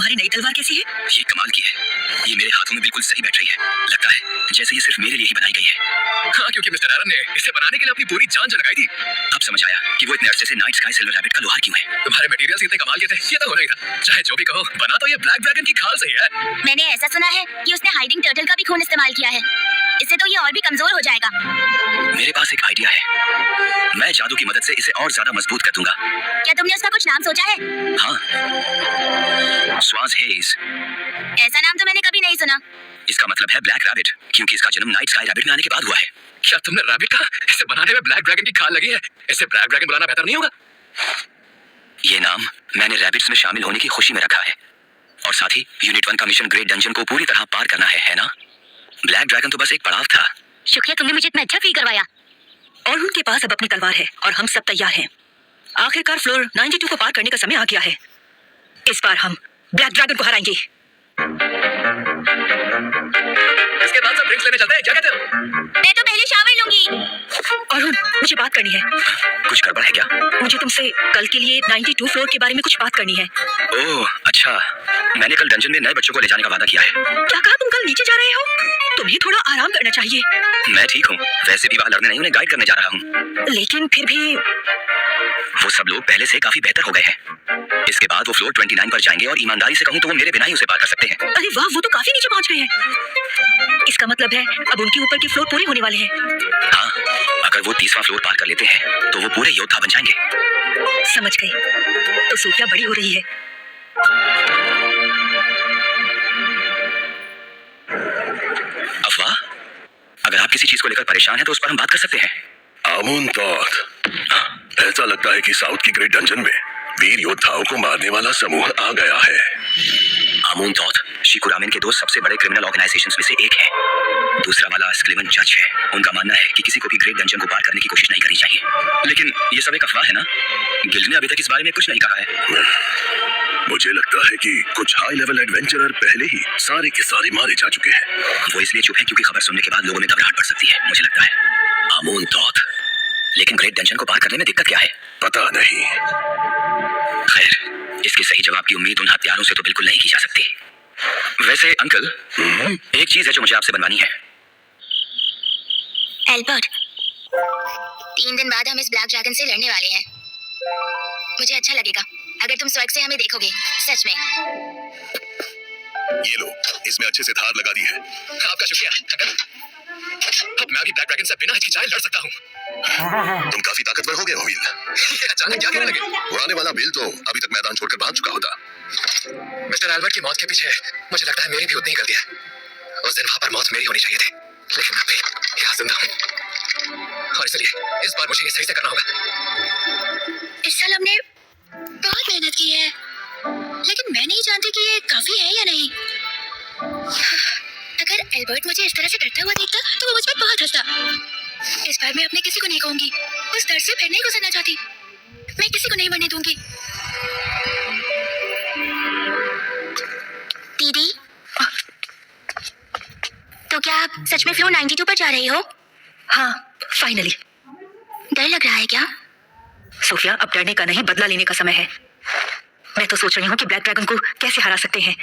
तुम्हारी नई तलवार कैसी है? ये कमाल की है। ये मेरे हाथों में बिल्कुल सही बैठ रही है। लगता है जैसे ये सिर्फ मेरे लिए ही बनाई गई है। हाँ, क्योंकि मिस्टर एरन ने इसे बनाने के लिए अपनी पूरी जान लगाई थी। अब समझ आया कि वो इतने अरसे से नाइट स्काई सिल्वर रैबिट का लोहार क्यों है। तुम्हारे मटेरियल्स इतने कमाल के थे, ये तो होना ही था। चाहे जो भी कहो, बना तो ये ब्लैक ड्रैगन की खाल से ही है। मैंने ऐसा सुना है कि उसने हाइडिंग टर्टल का भी खून इस्तेमाल किया है। इससे तो ये और भी कमजोर हो जाएगा। मेरे पास एक आइडिया है। मैं जादू की मदद से इसे और ज्यादा मजबूत कर दूंगा। क्या तुमने उसका कुछ नाम सोचा है? हाँ, स्वाज हेज। ऐसा नाम तो मैंने कभी नहीं सुना। इसका मतलब है ब्लैक रैबिट, क्योंकि इसका जन्म नाइट स्काई रैबिट में आने के बाद हुआ है। क्या तुमने रैबिट कहा? इसे बनाने में ब्लैक ड्रैगन की खाल लगी है। इसे ब्लैक ड्रैगन बुलाना बेहतर नहीं होगा? ये नाम मैंने रैबिट्स में शामिल होने की खुशी में रखा है। और साथ ही यूनिट 1 का मिशन ग्रेट डंजन को पूरी तरह पार करना है ना? ब्लैक ड्रैगन तो बस एक पड़ाव था। शुक्रिया, तुमने मुझे इतना अच्छा फील करवाया। और उनके पास अब अपनी तलवार है और हम सब तैयार हैं। आखिरकार फ्लोर 92 को पार करने का समय आ गया है। इस बार हम ब्लैक ड्रैगन को हराएंगे। इसके बाद सब ड्रिंक्स लेने चलते हैं, क्या कहते हो? मैं तो पहले शावर लूंगी। और मुझे बात करनी है। कुछ गड़बड़ है क्या? मुझे तुमसे कल के लिए 92 फ्लोर के बारे में कुछ बात करनी है। ओह अच्छा, मैंने कल डंजन में नए बच्चों को ले जाने का वादा किया है। क्या कहा? तुम कल नीचे जा रहे हो? तुम्हें थोड़ा आराम करना चाहिए। मैं ठीक हूँ, वैसे भी वहाँ लड़ने नहीं, उन्हें गाइड करने जा रहा हूँ। लेकिन फिर भी वो सब लोग पहले से काफी बेहतर हो गए हैं। इसके बाद वो फ्लोर 29 पर जाएंगे और ईमानदारी से कहूँ तो वो मेरे बिना ही उसे पार कर सकते हैं। अरे वाह, वो तो काफी नीचे पहुंच गए हैं। इसका मतलब है अब उनके ऊपर के फ्लोर पूरे होने वाले हैं। हाँ, अगर वो 30वां फ्लोर पार कर लेते हैं तो वो पूरे योद्धा बन जाएंगे। समझ गई। तो सोफिया बड़ी हो रही है। अफवाह? अगर आप किसी चीज को लेकर परेशान हैं तो उस पर हम बात कर सकते हैं। आमून तौत, ऐसा लगता है कि साउथ की ग्रेट डंजन में वीर योद्धाओं को मारने वाला समूह आ गया है। आमून तौत शिकुरामेन के दो सबसे बड़े क्रिमिनल ऑर्गेनाइजेशंस में से एक है। दूसरा वाला स्क्लेवन जज है। उनका मानना है कि किसी को भी ग्रेट डंजन को पार करने की कोशिश नहीं करनी चाहिए। लेकिन ये सब एक अफवाह है ना? गिल्ड ने अभी तक इस बारे में कुछ नहीं कहा है। मुझे लगता है कि कुछ हाई लेवल एडवेंचरर पहले ही सारे के सारे मारे जा चुके हैं। वो इसलिए चुप है क्योंकि खबर सुनने के बाद लोगों में घबराहट बढ़ सकती है, मुझे लगता है। आमून तौत, लेकिन ग्रेट डंजन को पार करने में दिक्कत क्या है? पता नहीं। खैर, इसके सही जवाब की उम्मीद उन हथियारों से तो बिल्कुल नहीं की जा सकती। वैसे अंकल, एक चीज है जो मुझे आपसे बनवानी है। एल्बर्ट, 3 दिन बाद हम इस ब्लैक ड्रैगन से लड़ने वाले हैं। मुझे अच्छा लगेगा अगर तुम स्वर्ग से हमें देखोगे, सच में। ये लो, इसमें अच्छे से धार लगा दी है। आपका शुक्रिया अंकल। अब मैं भी ब्लैक ड्रैगन से बिना हिचकिचाए लड़ सकता हूँ। तुम काफी ताकतवर हो गए हो, व्हील। ये अचानक क्या कहने लगे? उड़ाने वाला व्हील तो अभी तक मैदान छोड़कर भाग चुका होता। मिस्टर एल्बर्ट की मौत के पीछे मुझे लगता है मेरी भी उतनी ही गलती है। उस दिन वहां पर मौत मेरी होनी चाहिए थी, लेकिन मैं भी यहाँ जिंदा हूँ। और इसलिए इस बार मुझे ये सही से करना होगा। इस साल हमने बहुत मेहनत की है, लेकिन मैं नहीं जानती कि ये काफी है या नहीं। अगर एल्बर्ट मुझे इस तरह से डरता हुआ देखता तो वो मुझ पर बहुत हंसता। इस बार मैं अपने किसी को नहीं कहूंगी। उस डर से फिर नहीं गुजरना चाहती। मैं किसी को नहीं मरने दूंगी। दीदी, तो क्या आप सच में फ्लोर 92 पर जा रही हो? हाँ, फाइनली। डर लग रहा है क्या? सोफिया, अब डरने का नहीं, बदला लेने का समय है। मैं तो सोच रही हूँ कि ब्लैक ड्रैगन को कैसे हरा सकते हैं।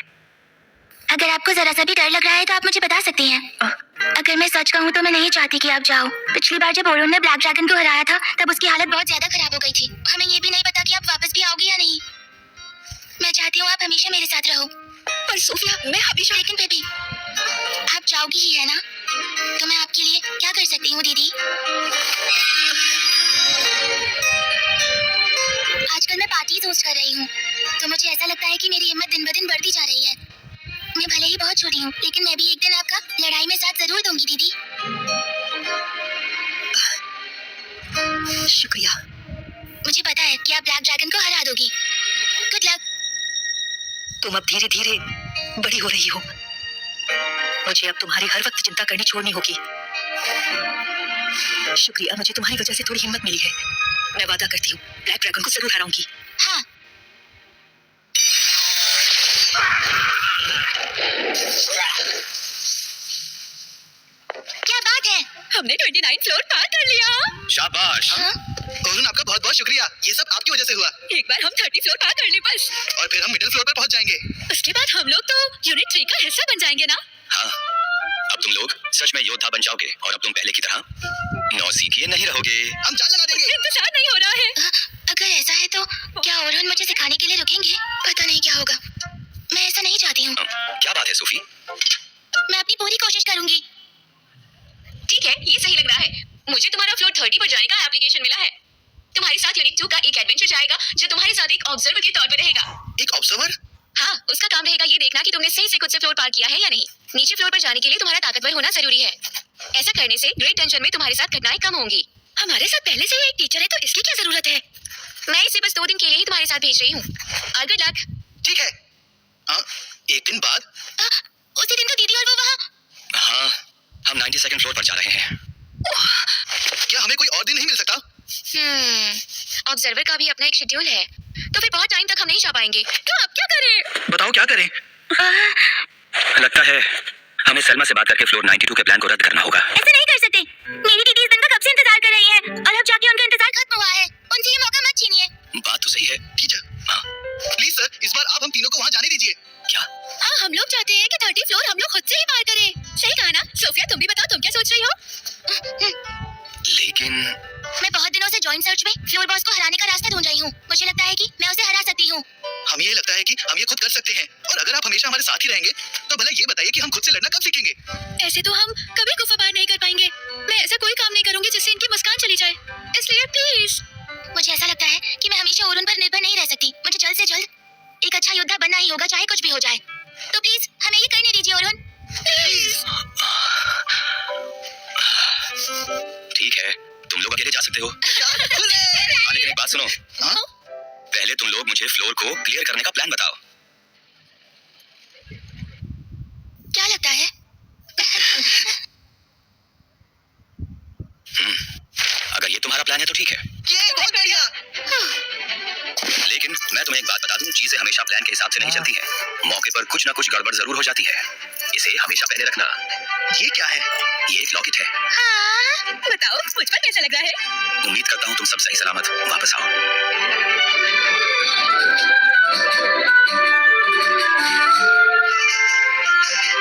अगर आपको जरा सा भी डर लग रहा है तो आप मुझे बता सकती हैं। अगर मैं सच कहूँ तो मैं नहीं चाहती कि आप जाओ। पिछली बार जब ओरोन ने ब्लैक ड्रैगन को हराया था तब उसकी हालत बहुत ज्यादा खराब हो गई थी। हमें ये भी नहीं पता कि आप वापस भी आओगे या नहीं। मैं चाहती हूँ आप हमेशा मेरे साथ रहो। पर सोफिया, मैं हमेशा। लेकिन बेबी, आप जाओगी ही है ना? तो मैं आपके लिए क्या कर सकती हूँ दीदी? आजकल मैं पार्टीज होस्ट कर रही हूँ, तो मुझे ऐसा लगता है कि मेरी हिम्मत दिन ब दिन बढ़ती जा रही है। मैं भले ही बहुत छोटी हूँ, लेकिन मैं भी एक दिन आपका लड़ाई में साथ जरूर दूंगी दीदी। शुक्रिया। मुझे पता है कि आप ब्लैक ड्रैगन को हरा दोगी। Good luck. तुम अब धीरे धीरे बड़ी हो रही हो। मुझे अब तुम्हारी हर वक्त चिंता करनी छोड़नी होगी। शुक्रिया, मुझे तुम्हारी वजह से थोड़ी हिम्मत मिली है। मैं वादा करती हूँ ब्लैक ड्रैगन को जरूर हराऊंगी। हाँ। क्या बात है? हमने 29 फ्लोर पार कर लिया। शाबाश। हाँ? अरुण आपका बहुत बहुत शुक्रिया, ये सब आपकी वजह से हुआ। एक बार हम 30 फ्लोर पार कर ले बस। और फिर हम मिडिल फ्लोर पर पहुंच जाएंगे। उसके बाद हम लोग तो यूनिट 3 का हिस्सा बन जाएंगे ना। हाँ, अब तुम लोग सच में योद्धा बन जाओगे और अब तुम पहले की तरह नौसिखिए नहीं रहोगे। हम जान लगा देंगे। इंतजार नहीं हो रहा है। अगर ऐसा है तो क्या ओरहन मुझे सिखाने के लिए रुकेंगे? पता नहीं क्या होगा। मैं ऐसा नहीं चाहती हूँ। क्या बात है सूफी? मैं अपनी पूरी कोशिश करूंगी। ठीक है, ये सही लग रहा है। मुझे तुम्हारा फ्लोर 30 पर जाने का एप्लीकेशन मिला है। तुम्हारे साथ यूनिट 2 का एक एडवेंचर जाएगा जो तुम्हारे साथ एक ऑब्जर्वर के तौर पर रहेगा। एक ऑब्जर्वर? हाँ, उसका काम रहेगा ये देखना कि तुमने सही से खुद से फ्लोर पार किया है या नहीं। नीचे फ्लोर पर जाने के लिए तुम्हारा ताकतवर होना जरूरी है। ऐसा करने से ग्रेट डंजन में तुम्हारे साथ घटनाएं कम होंगी। हमारे साथ पहले से ही एक टीचर है तो इसकी क्या जरूरत है। मैं इसे बस 2 दिन के लिए ही तुम्हारे साथ भेज रही हूँ। और गुड लक। ठीक है। हाँ, एक दिन बाद? उसी दिन तो दीदी और वो वहाँ। हाँ, हम 92nd फ्लोर पर जा रहे हैं। क्या हमें कोई और दिन नहीं मिल सकता? ऑब्जर्वर का भी अपना एक शेड्यूल है, तो फिर बहुत टाइम तक हम नहीं जा पाएंगे। तो अब क्या करें? बताओ क्या करें? लगता है हमें सलमा से बात करके फ्लोर 92 के प्लान को रद्द करना होगा। ऐसा नहीं कर सकते। मेरी दीदी इस दिन का कब से इंतजार कर रही है और अब जाके उनका इंतजार खत्म हुआ है। उनसे ये मौका मत छीनिए। बात तो सही है। टीचर, हाँ, प्लीज सर, इस बार आप हम तीनों को वहाँ जाने दीजिए। क्या? हाँ, हम लोग चाहते हैं कि 30 फ्लोर हम लोग खुद से ही पार करें। सही कहा ना? सोफिया, तुम भी बताओ, तुम क्या सोच रही हो? लेकिन मैं बहुत दिनों से जॉइंट सर्च में फ्लोर बॉस को हराने का रास्ता ढूंढ रही हूँ। मुझे लगता है कि मैं उसे हरा सकती हूँ। हमें ये लगता है कि हम ये खुद कर सकते हैं और अगर आप हमेशा हमारे साथ ही रहेंगे तो भला ये बताइए कि हम खुद से लड़ना कब सीखेंगे? ऐसे तो हम कभी गुफा पार नहीं कर पाएंगे। मैं ऐसा कोई काम नहीं करूंगी जिससे इनकी मुस्कान चली जाए, इसलिए प्लीज। मुझे ऐसा लगता है कि मैं हमेशा ओरहन पर निर्भर नहीं रह सकती। मुझे जल्द से जल्द एक अच्छा योद्धा बनना ही होगा, चाहे कुछ भी हो जाए। तो प्लीज हमें ये करने दीजिए ओरहन। प्लीज। ठीक है, तुम लोग अकेले जा सकते हो। हाँ, लेकिन एक बात सुनो। हाँ? पहले तुम लोग मुझे फ्लोर को क्लियर करने का प्लान बताओ। क्या लगता है? अगर ये तुम्हारा प्लान है तो ठीक है, ये बहुत बढ़िया। लेकिन मैं तुम्हें एक बात बता दूं, चीजें हमेशा प्लान के हिसाब से नहीं चलती हैं। मौके पर कुछ ना कुछ गड़बड़ जरूर हो जाती है। इसे हमेशा पहले रखना। ये क्या है? ये एक लॉकेट है। हाँ, बताओ मुझ पर कैसा लग रहा है? उम्मीद करता हूँ तुम सब सही सलामत वापस आओ।